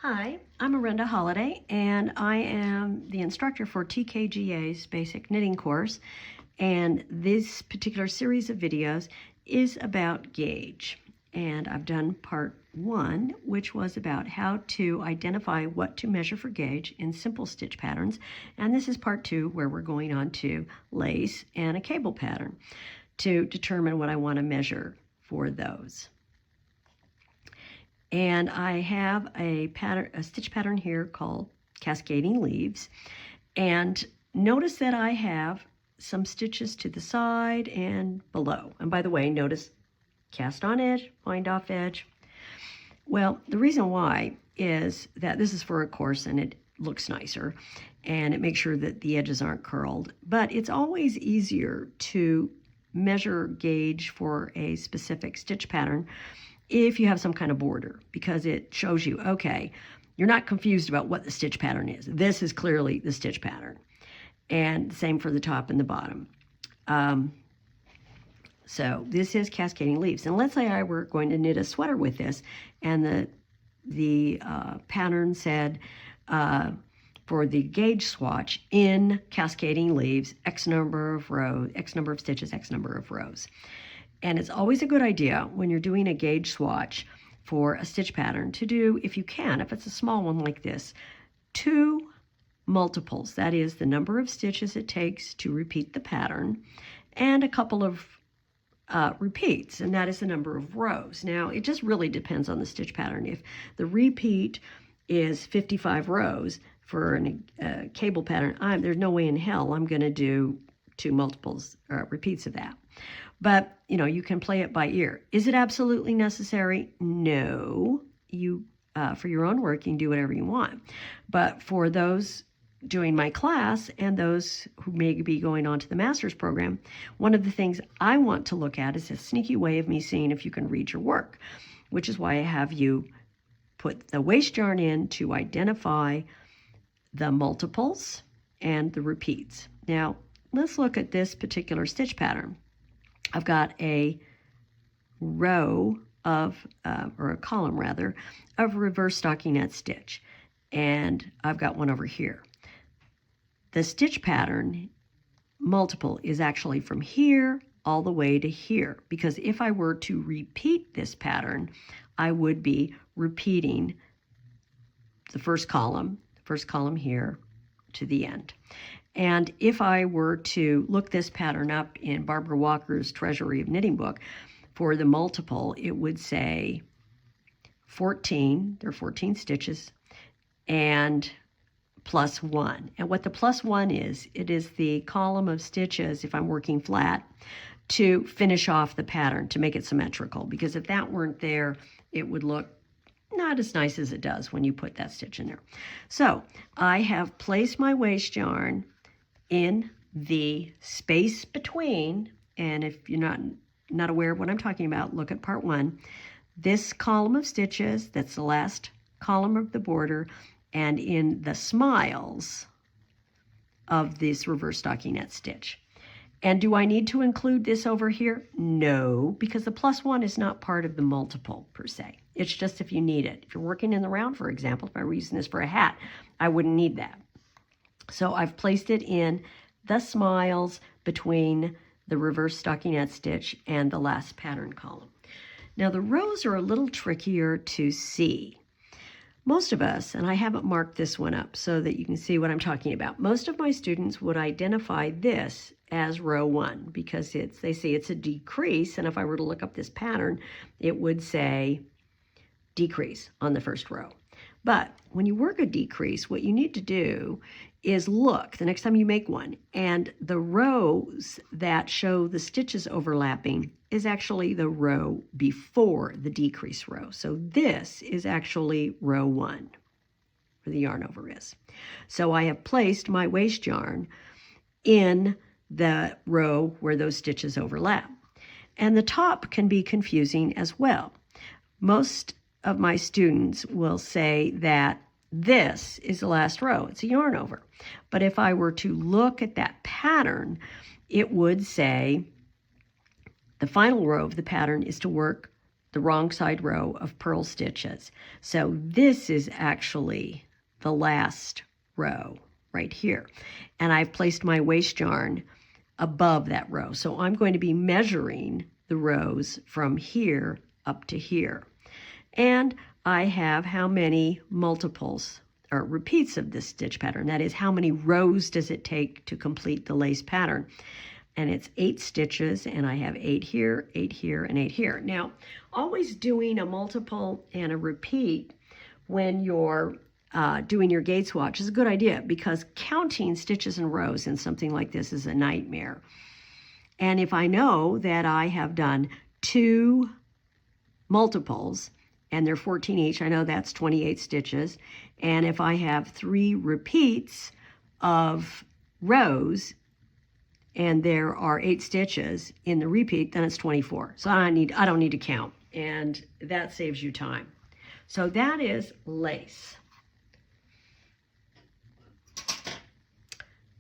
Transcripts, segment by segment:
Hi, I'm Arenda Holladay, and I am the instructor for TKGA's basic knitting course. And this particular series of videos is about gauge. And I've done part 1, which was about how to identify what to measure for gauge in simple stitch patterns. And this is part 2, where we're going on to lace and a cable pattern to determine what I want to measure for those. And I have a stitch pattern here called Cascading Leaves. And notice that I have some stitches to the side and below. And by the way, notice cast on edge, wind off edge. Well, the reason why is that this is for a course and it looks nicer and it makes sure that the edges aren't curled. But it's always easier to measure gauge for a specific stitch pattern if you have some kind of border, because it shows you, okay, you're not confused about what the stitch pattern is. This is clearly the stitch pattern. And same for the top and the bottom. So this is Cascading Leaves. And let's say I were going to knit a sweater with this, and the pattern said for the gauge swatch in Cascading Leaves, X number of rows, X number of stitches, X number of rows. And it's always a good idea when you're doing a gauge swatch for a stitch pattern to do, if you can, if it's a small one like this, 2 multiples. That is the number of stitches it takes to repeat the pattern, and a couple of repeats, and that is the number of rows. Now, it just really depends on the stitch pattern. If the repeat is 55 rows for a cable pattern, there's no way in hell I'm going to do 2 multiples, repeats of that. But, you can play it by ear. Is it absolutely necessary? No. You, for your own work, you can do whatever you want. But for those doing my class and those who may be going on to the master's program, one of the things I want to look at is a sneaky way of me seeing if you can read your work, which is why I have you put the waste yarn in to identify the multiples and the repeats. Now, let's look at this particular stitch pattern. I've got a row of, or a column rather, of reverse stockinette stitch. And I've got one over here. The stitch pattern multiple is actually from here all the way to here, because if I were to repeat this pattern, I would be repeating the first column here to the end. And if I were to look this pattern up in Barbara Walker's Treasury of Knitting book for the multiple, it would say 14, there are 14 stitches, and plus 1. And what the plus 1 is, it is the column of stitches, if I'm working flat, to finish off the pattern, to make it symmetrical. Because if that weren't there, it would look not as nice as it does when you put that stitch in there. So I have placed my waste yarn in the space between, and if you're not aware of what I'm talking about, look at part 1. This column of stitches, that's the last column of the border, and in the smiles of this reverse stockinette stitch. And do I need to include this over here? No, because the plus 1 is not part of the multiple per se. It's just if you need it. If you're working in the round, for example, if I were using this for a hat, I wouldn't need that. So I've placed it in the smiles between the reverse stockinette stitch and the last pattern column. Now the rows are a little trickier to see. Most of us, and I haven't marked this one up so that you can see what I'm talking about, most of my students would identify this as row 1 because they say it's a decrease, and if I were to look up this pattern, it would say decrease on the first row. But when you work a decrease, what you need to do is look the next time you make one, and the rows that show the stitches overlapping is actually the row before the decrease row. So this is actually row 1, where the yarn over is. So I have placed my waste yarn in the row where those stitches overlap. And the top can be confusing as well. Most of my students will say that this is the last row. It's a yarn over. But if I were to look at that pattern, it would say the final row of the pattern is to work the wrong side row of purl stitches. So this is actually the last row right here. And I've placed my waste yarn above that row. So I'm going to be measuring the rows from here up to here. And I have how many multiples or repeats of this stitch pattern. That is, how many rows does it take to complete the lace pattern? And it's 8 stitches, and I have 8 here, 8 here, and 8 here. Now, always doing a multiple and a repeat when you're doing your gauge swatch is a good idea, because counting stitches and rows in something like this is a nightmare. And if I know that I have done 2 multiples, and they're 14 each, I know that's 28 stitches. And if I have 3 repeats of rows, and there are 8 stitches in the repeat, then it's 24. So I don't need to count, and that saves you time. So that is lace.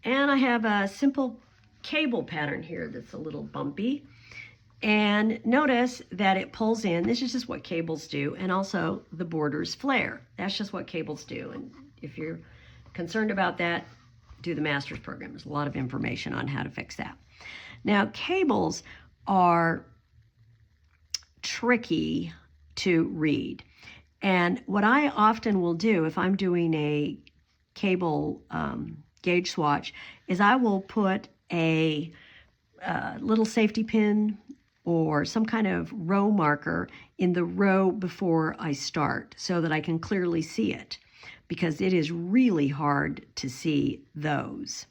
And I have a simple cable pattern here that's a little bumpy. And notice that it pulls in. This is just what cables do, and also the borders flare. That's just what cables do. And if you're concerned about that, do the master's program. There's a lot of information on how to fix that. Now, cables are tricky to read. And what I often will do if I'm doing a cable gauge swatch is I will put a little safety pin or some kind of row marker in the row before I start so that I can clearly see it, because it is really hard to see those.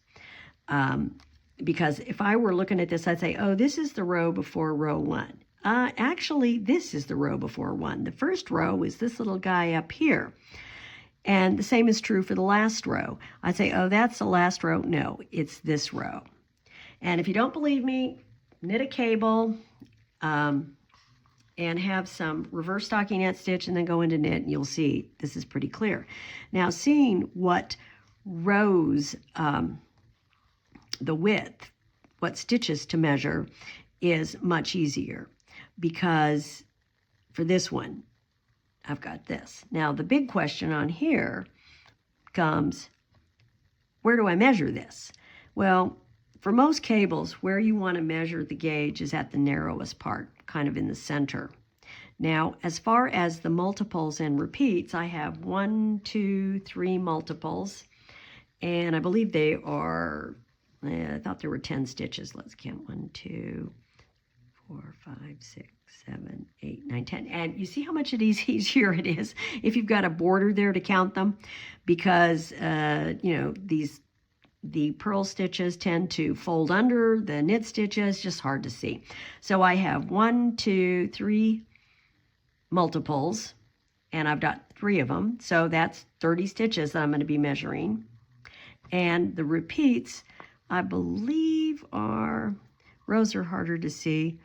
Because if I were looking at this, I'd say, oh, this is the row before row 1. Actually, this is the row before 1. The first row is this little guy up here. And the same is true for the last row. I'd say, oh, that's the last row. No, it's this row. And if you don't believe me, knit a cable and have some reverse stockinette stitch and then go into knit, and you'll see this is pretty clear. Now, seeing what rows, the width, what stitches to measure is much easier, because for this one, I've got this. Now, the big question on here comes, where do I measure this? Well, for most cables, where you want to measure the gauge is at the narrowest part, kind of in the center. Now, as far as the multiples and repeats, I have 1, 2, 3 multiples, and I believe they are, I thought there were 10 stitches. Let's count. 1, 2, 4, 5, 6, 7, 8, 9, 10. And you see how much easier it is if you've got a border there to count them, because, you know, the purl stitches tend to fold under the knit stitches, just hard to see. So I have 1, 2, 3 multiples, and I've got 3 of them. So that's 30 stitches that I'm going to be measuring. And the repeats, I believe, rows are harder to see.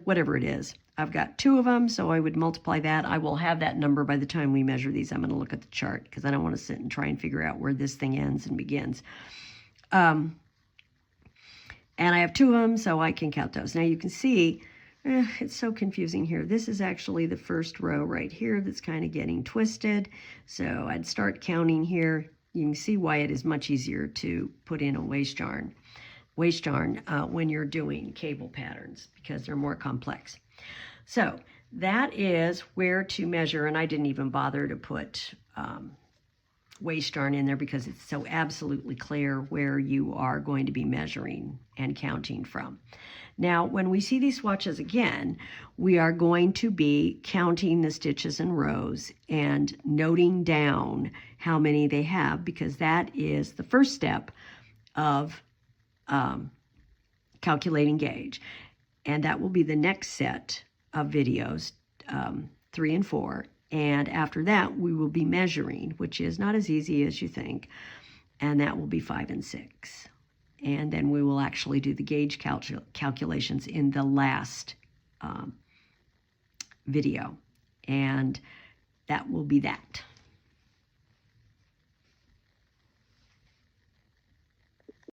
Whatever it is. I've got 2 of them, so I would multiply that. I will have that number by the time we measure these. I'm going to look at the chart because I don't want to sit and try and figure out where this thing ends and begins. And I have 2 of them, so I can count those. Now you can see, it's so confusing here. This is actually the first row right here that's kind of getting twisted. So I'd start counting here. You can see why it is much easier to put in a waste yarn when you're doing cable patterns, because they're more complex. So that is where to measure, and I didn't even bother to put waste yarn in there because it's so absolutely clear where you are going to be measuring and counting from. Now, when we see these swatches again, we are going to be counting the stitches and rows and noting down how many they have, because that is the first step of calculating gauge. And that will be the next set of videos, 3 and 4. And after that, we will be measuring, which is not as easy as you think. And that will be 5 and 6. And then we will actually do the gauge calculations in the last video. And that will be that.